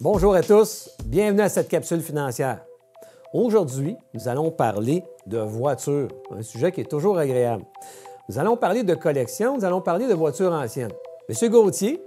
Bonjour à tous, bienvenue à cette capsule financière. Aujourd'hui, nous allons parler de voitures, un sujet qui est toujours agréable. Nous allons parler de collection, nous allons parler de voitures anciennes. Monsieur Gauthier,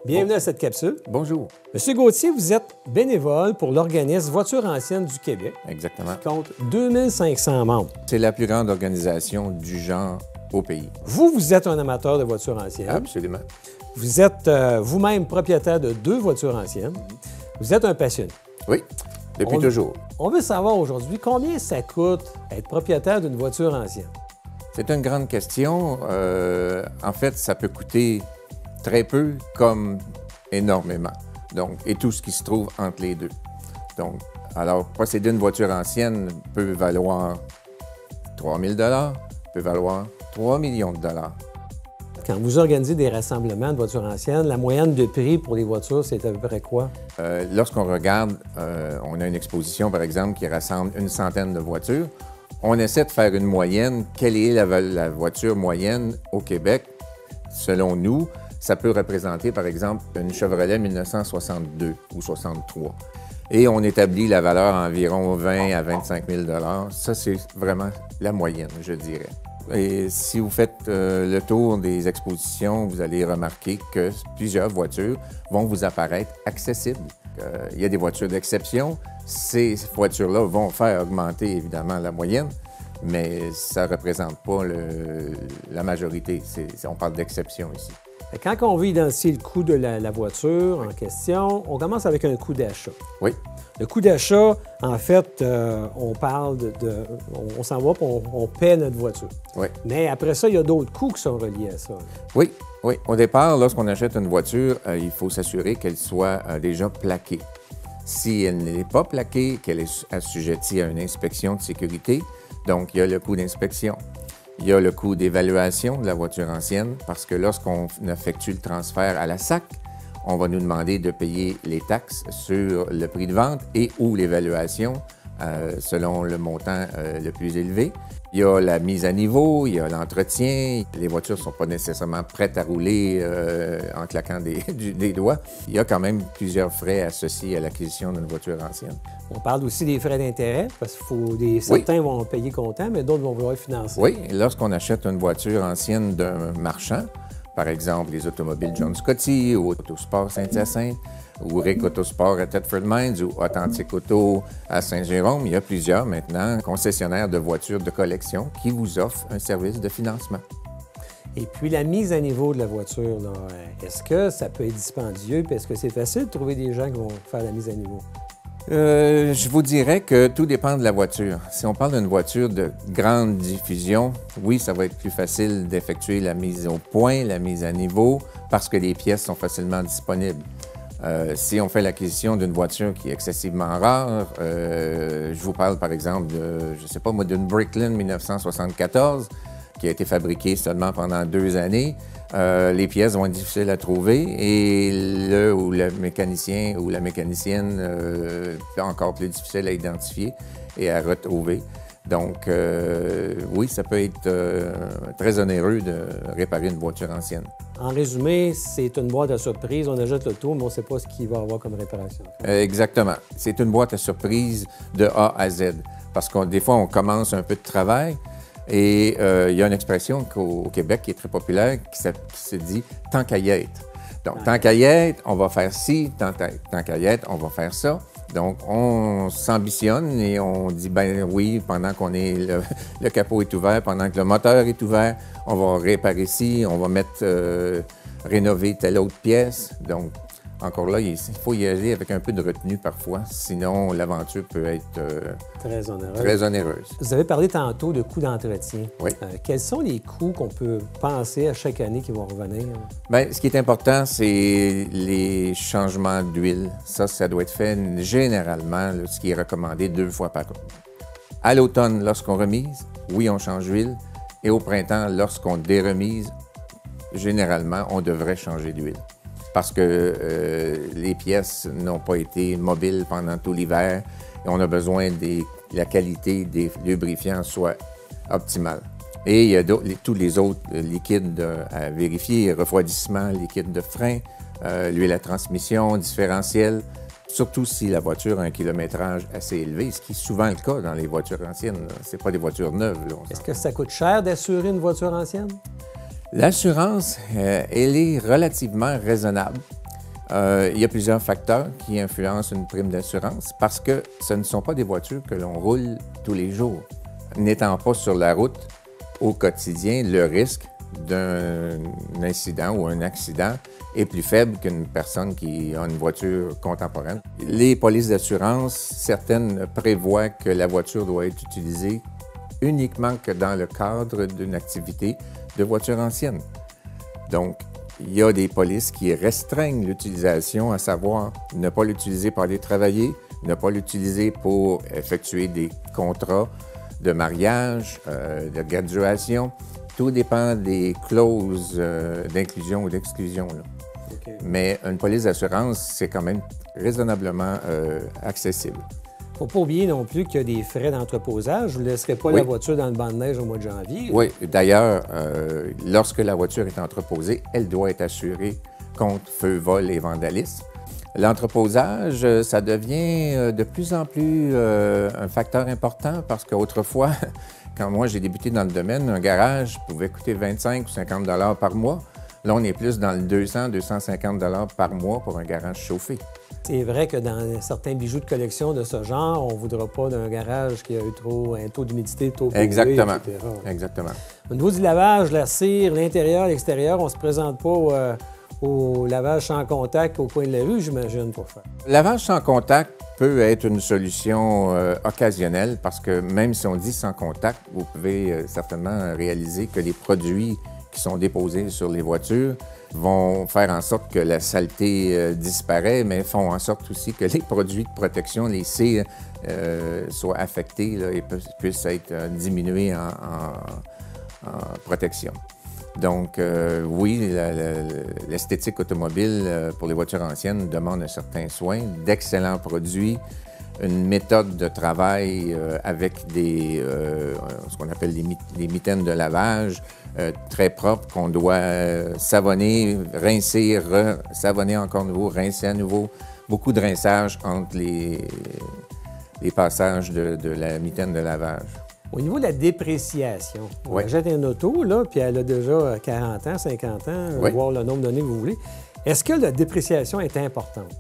bienvenue à cette capsule. Bonjour. Monsieur Gauthier, vous êtes bénévole pour l'organisme Voitures anciennes du Québec. Exactement. Qui compte 2500 membres. C'est la plus grande organisation du genre au pays. Vous êtes un amateur de voitures anciennes. Absolument. Vous êtes vous-même propriétaire de 2 voitures anciennes. Vous êtes un passionné. Oui, depuis toujours. On veut savoir aujourd'hui combien ça coûte être propriétaire d'une voiture ancienne. C'est une grande question. En fait, ça peut coûter très peu comme énormément. Donc, et tout ce qui se trouve entre les deux. Donc, alors, posséder une voiture ancienne peut valoir 3 000 peut valoir 3 millions de dollars. Quand vous organisez des rassemblements de voitures anciennes, la moyenne de prix pour les voitures, c'est à peu près quoi? Lorsqu'on regarde, on a une exposition, par exemple, qui rassemble une centaine de voitures. On essaie de faire une moyenne. Quelle est la voiture moyenne au Québec? Selon nous, ça peut représenter, par exemple, une Chevrolet 1962 ou 63. Et on établit la valeur à environ 20 à 25 000 $. Ça, c'est vraiment la moyenne, je dirais. Et si vous faites le tour des expositions, vous allez remarquer que plusieurs voitures vont vous apparaître accessibles. Il y a des voitures d'exception. Ces voitures-là vont faire augmenter, évidemment, la moyenne, mais ça ne représente pas la majorité. On parle d'exception ici. Quand on veut identifier le coût de la voiture en question, on commence avec un coût d'achat. Oui. Le coût d'achat, en fait, on parle on s'en va et on paie notre voiture. Oui. Mais après ça, il y a d'autres coûts qui sont reliés à ça. Oui, oui. Au départ, lorsqu'on achète une voiture, il faut s'assurer qu'elle soit déjà plaquée. Si elle n'est pas plaquée, qu'elle est assujettie à une inspection de sécurité, donc il y a le coût d'inspection. Il y a le coût d'évaluation de la voiture ancienne, parce que lorsqu'on effectue le transfert à la SAC, on va nous demander de payer les taxes sur le prix de vente et ou l'évaluation selon le montant le plus élevé. Il y a la mise à niveau, il y a l'entretien. Les voitures ne sont pas nécessairement prêtes à rouler en claquant des doigts. Il y a quand même plusieurs frais associés à l'acquisition d'une voiture ancienne. On parle aussi des frais d'intérêt, parce que certains vont payer comptant, mais d'autres vont vouloir financer. Oui, lorsqu'on achète une voiture ancienne d'un marchand, par exemple les automobiles John Scotty ou Autosport Saint-Hyacinthe, ou Rick Autosport à Thetford Mines ou Authentic Auto à Saint-Jérôme, il y a plusieurs maintenant concessionnaires de voitures de collection qui vous offrent un service de financement. Et puis la mise à niveau de la voiture, est-ce que ça peut être dispendieux? Puis est-ce que c'est facile de trouver des gens qui vont faire la mise à niveau? Je vous dirais que tout dépend de la voiture. Si on parle d'une voiture de grande diffusion, oui, ça va être plus facile d'effectuer la mise au point, la mise à niveau, parce que les pièces sont facilement disponibles. Si on fait l'acquisition d'une voiture qui est excessivement rare, je vous parle par exemple d'une Bricklin 1974 qui a été fabriquée seulement pendant 2 années. Les pièces vont être difficiles à trouver et le mécanicien ou la mécanicienne encore plus difficile à identifier et à retrouver. Donc, oui, ça peut être très onéreux de réparer une voiture ancienne. En résumé, c'est une boîte à surprise. On achète le tout, mais on ne sait pas ce qu'il va y avoir comme réparation. Exactement. C'est une boîte à surprise de A à Z. Parce que des fois, on commence un peu de travail et il y a une expression au Québec qui est très populaire qui se dit « tant qu'à y être ». Donc, tant qu'à y être, on va faire ci, tant qu'à y être, on va faire ça. Donc, on s'ambitionne et on dit, ben oui, pendant qu'on est le capot est ouvert, pendant que le moteur est ouvert, on va réparer ci, on va rénover telle autre pièce. Donc, encore là, il faut y aller avec un peu de retenue parfois, sinon l'aventure peut être très onéreuse. Vous avez parlé tantôt de coûts d'entretien. Oui. Quels sont les coûts qu'on peut penser à chaque année qui vont revenir? Bien, ce qui est important, c'est les changements d'huile. Ça doit être fait généralement, ce qui est recommandé 2 fois par an. À l'automne, lorsqu'on remise, oui, on change d'huile. Et au printemps, lorsqu'on déremise, généralement, on devrait changer d'huile. Parce que les pièces n'ont pas été mobiles pendant tout l'hiver et on a besoin que la qualité des lubrifiants soit optimale. Et il y a tous les autres liquides à vérifier, refroidissement, liquide de frein, l'huile à transmission, différentiel. surtout si la voiture a un kilométrage assez élevé, ce qui est souvent le cas dans les voitures anciennes. Ce n'est pas des voitures neuves. Est-ce que ça coûte cher d'assurer une voiture ancienne? L'assurance, elle est relativement raisonnable. Il y a plusieurs facteurs qui influencent une prime d'assurance parce que ce ne sont pas des voitures que l'on roule tous les jours. N'étant pas sur la route au quotidien, le risque d'un incident ou un accident est plus faible qu'une personne qui a une voiture contemporaine. Les polices d'assurance, certaines prévoient que la voiture doit être utilisée uniquement que dans le cadre d'une activité de voiture ancienne. Donc, il y a des polices qui restreignent l'utilisation, à savoir ne pas l'utiliser pour aller travailler, ne pas l'utiliser pour effectuer des contrats de mariage, de graduation. Tout dépend des clauses d'inclusion ou d'exclusion. Okay. Mais une police d'assurance, c'est quand même raisonnablement accessible. Il ne faut pas oublier non plus qu'il y a des frais d'entreposage. Vous ne laisserez pas la voiture dans le banc de neige au mois de janvier. Oui, d'ailleurs, lorsque la voiture est entreposée, elle doit être assurée contre feu, vol et vandalisme. L'entreposage, ça devient de plus en plus un facteur important parce qu'autrefois, quand moi j'ai débuté dans le domaine, un garage pouvait coûter 25 ou 50 $ par mois. Là, on est plus dans le 200-250 $ par mois pour un garage chauffé. C'est vrai que dans certains bijoux de collection de ce genre, on ne voudra pas d'un garage qui a eu un taux d'humidité trop élevé, Exactement. etc. Exactement. Au niveau du lavage, la cire, l'intérieur, l'extérieur, on ne se présente pas au lavage sans contact au coin de la rue, j'imagine, pour faire. Le lavage sans contact peut être une solution occasionnelle parce que même si on dit sans contact, vous pouvez certainement réaliser que les produits qui sont déposés sur les voitures vont faire en sorte que la saleté disparaît, mais font en sorte aussi que les produits de protection, les cires, soient affectés là, et puissent être diminués en protection. Donc, oui, l'esthétique automobile pour les voitures anciennes demande un certain soin, d'excellents produits, une méthode de travail avec ce qu'on appelle les mitaines de lavage, très propres, qu'on doit savonner, rincer, savonner encore nouveau, rincer à nouveau. Beaucoup de rinçage entre les passages de la mitaine de lavage. Au niveau de la dépréciation, on achète une auto, là, puis elle a déjà 40 ans, 50 ans, voire le nombre d'années que vous voulez. Est-ce que la dépréciation est importante?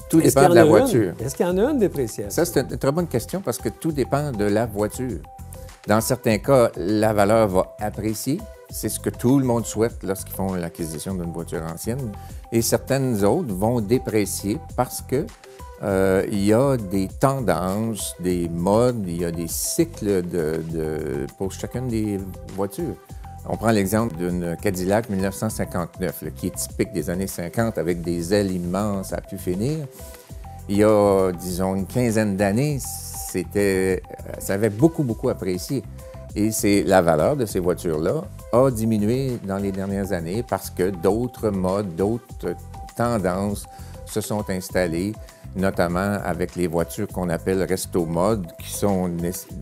Tout dépend de la voiture. Est-ce qu'il y en a une dépréciation? Ça, c'est une très bonne question parce que tout dépend de la voiture. Dans certains cas, la valeur va apprécier. C'est ce que tout le monde souhaite lorsqu'ils font l'acquisition d'une voiture ancienne. Et certaines autres vont déprécier parce que il y a des tendances, des modes, il y a des cycles pour chacune des voitures. On prend l'exemple d'une Cadillac 1959, là, qui est typique des années 50 avec des ailes immenses à pu finir. Il y a, disons, une quinzaine d'années, ça avait beaucoup apprécié. Et la valeur de ces voitures-là a diminué dans les dernières années parce que d'autres modes, d'autres tendances se sont installées, notamment avec les voitures qu'on appelle resto mode, qui sont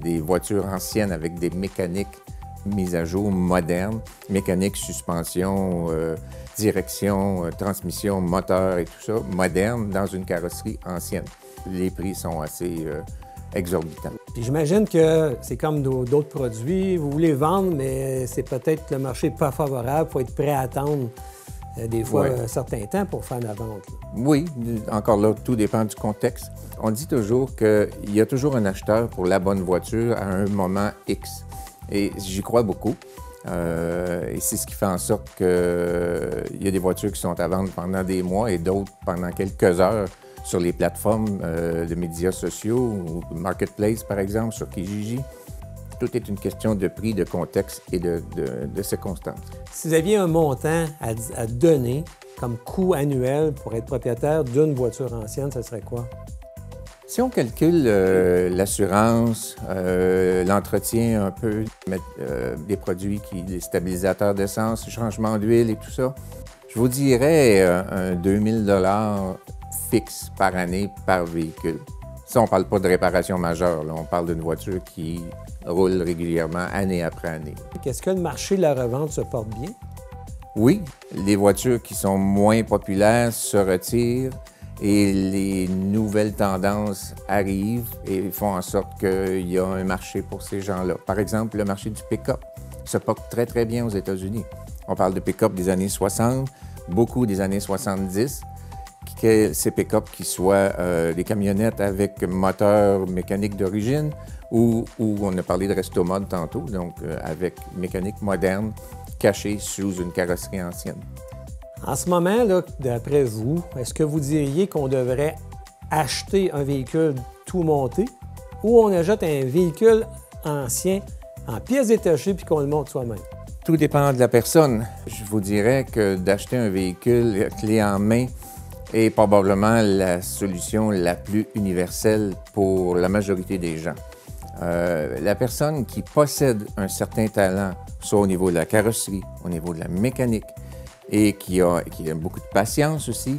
des voitures anciennes avec des mécaniques mises à jour modernes, mécanique, suspension, direction, transmission, moteur et tout ça, moderne dans une carrosserie ancienne. Les prix sont assez exorbitants. Puis j'imagine que c'est comme d'autres produits, vous voulez vendre, mais c'est peut-être que le marché n'est pas favorable, il faut être prêt à attendre des fois un certain temps pour faire la vente. Là. Oui, encore là, tout dépend du contexte. On dit toujours qu'il y a toujours un acheteur pour la bonne voiture à un moment X. Et j'y crois beaucoup. Et c'est ce qui fait en sorte qu'il y a des voitures qui sont à vendre pendant des mois et d'autres pendant quelques heures sur les plateformes de médias sociaux ou Marketplace, par exemple, sur Kijiji. Tout est une question de prix, de contexte et de circonstances. Si vous aviez un montant à donner comme coût annuel pour être propriétaire d'une voiture ancienne, ce serait quoi? Si on calcule l'assurance, l'entretien un peu, des produits, les stabilisateurs d'essence, le changement d'huile et tout ça, je vous dirais un 2000 $ fixe par année par véhicule. Ça, on ne parle pas de réparation majeure, là. On parle d'une voiture qui roule régulièrement, année après année. Est-ce que le marché de la revente se porte bien? Oui, les voitures qui sont moins populaires se retirent Et les nouvelles tendances arrivent et font en sorte qu'il y a un marché pour ces gens-là. Par exemple, le marché du pick-up se porte très, très bien aux États-Unis. On parle de pick-up des années 60, beaucoup des années 70. Ces pick-up qui soient des camionnettes avec moteur mécanique d'origine ou on a parlé de resto-mode tantôt, donc avec mécanique moderne cachée sous une carrosserie ancienne. En ce moment, d'après vous, est-ce que vous diriez qu'on devrait acheter un véhicule tout monté ou on achète un véhicule ancien en pièces détachées puis qu'on le monte soi-même? Tout dépend de la personne. Je vous dirais que d'acheter un véhicule clé en main est probablement la solution la plus universelle pour la majorité des gens. La personne qui possède un certain talent, soit au niveau de la carrosserie, au niveau de la mécanique, et qui a beaucoup de patience aussi,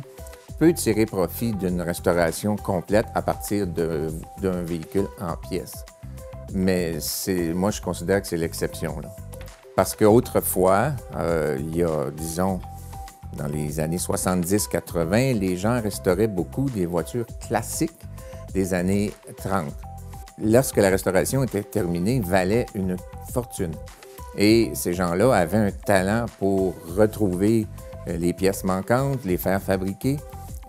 peut tirer profit d'une restauration complète à partir d'un véhicule en pièces. Mais moi, je considère que c'est l'exception, là. Parce qu'autrefois, il y a, disons, dans les années 70-80, les gens restauraient beaucoup des voitures classiques des années 30. Lorsque la restauration était terminée, valait une fortune. Et ces gens-là avaient un talent pour retrouver les pièces manquantes, les faire fabriquer.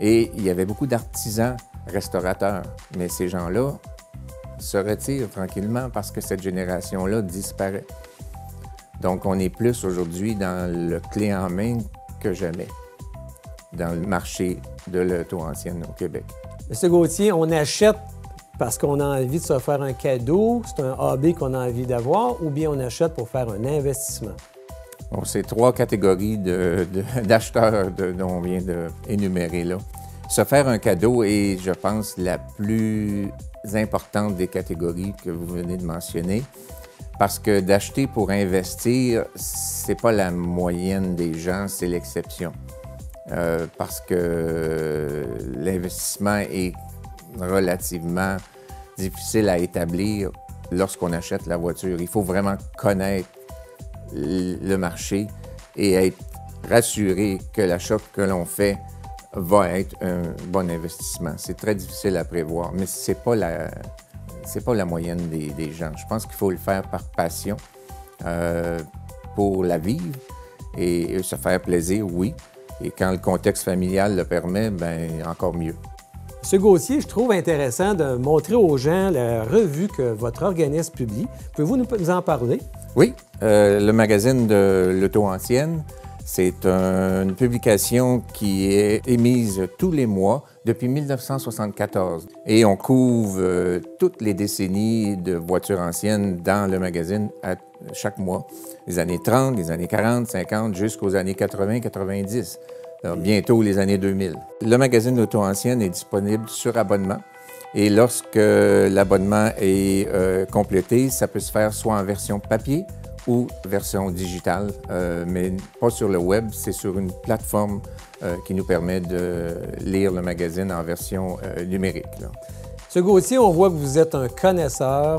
Et il y avait beaucoup d'artisans restaurateurs. Mais ces gens-là se retirent tranquillement parce que cette génération-là disparaît. Donc, on est plus aujourd'hui dans le clé en main que jamais dans le marché de l'auto ancienne au Québec. M. Gauthier, on achète parce qu'on a envie de se faire un cadeau, c'est un hobby qu'on a envie d'avoir, ou bien on achète pour faire un investissement? Bon, c'est trois catégories d'acheteurs dont on vient d'énumérer là. Se faire un cadeau est, je pense, la plus importante des catégories que vous venez de mentionner, parce que d'acheter pour investir, c'est pas la moyenne des gens, c'est l'exception. Parce que l'investissement est relativement difficile à établir lorsqu'on achète la voiture. Il faut vraiment connaître le marché et être rassuré que l'achat que l'on fait va être un bon investissement. C'est très difficile à prévoir, mais c'est pas la moyenne des gens. Je pense qu'il faut le faire par passion, pour la vivre et se faire plaisir, oui. Et quand le contexte familial le permet, bien, encore mieux. M. Gauthier, je trouve intéressant de montrer aux gens la revue que votre organisme publie. Pouvez-vous nous en parler? Oui, le magazine de l'auto ancienne, c'est une publication qui est émise tous les mois depuis 1974. Et on couvre toutes les décennies de voitures anciennes dans le magazine chaque mois. Les années 30, les années 40, 50, jusqu'aux années 80, 90. Alors, bientôt les années 2000. Le magazine d'auto ancienne est disponible sur abonnement. Et lorsque l'abonnement est complété, ça peut se faire soit en version papier ou version digitale, mais pas sur le web, c'est sur une plateforme qui nous permet de lire le magazine en version numérique, là. M. Gauthier, on voit que vous êtes un connaisseur,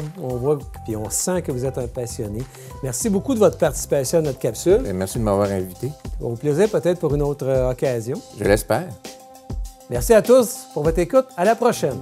puis on sent que vous êtes un passionné. Merci beaucoup de votre participation à notre capsule. Et merci de m'avoir invité. Au plaisir peut-être pour une autre occasion. Je l'espère. Merci à tous pour votre écoute. À la prochaine.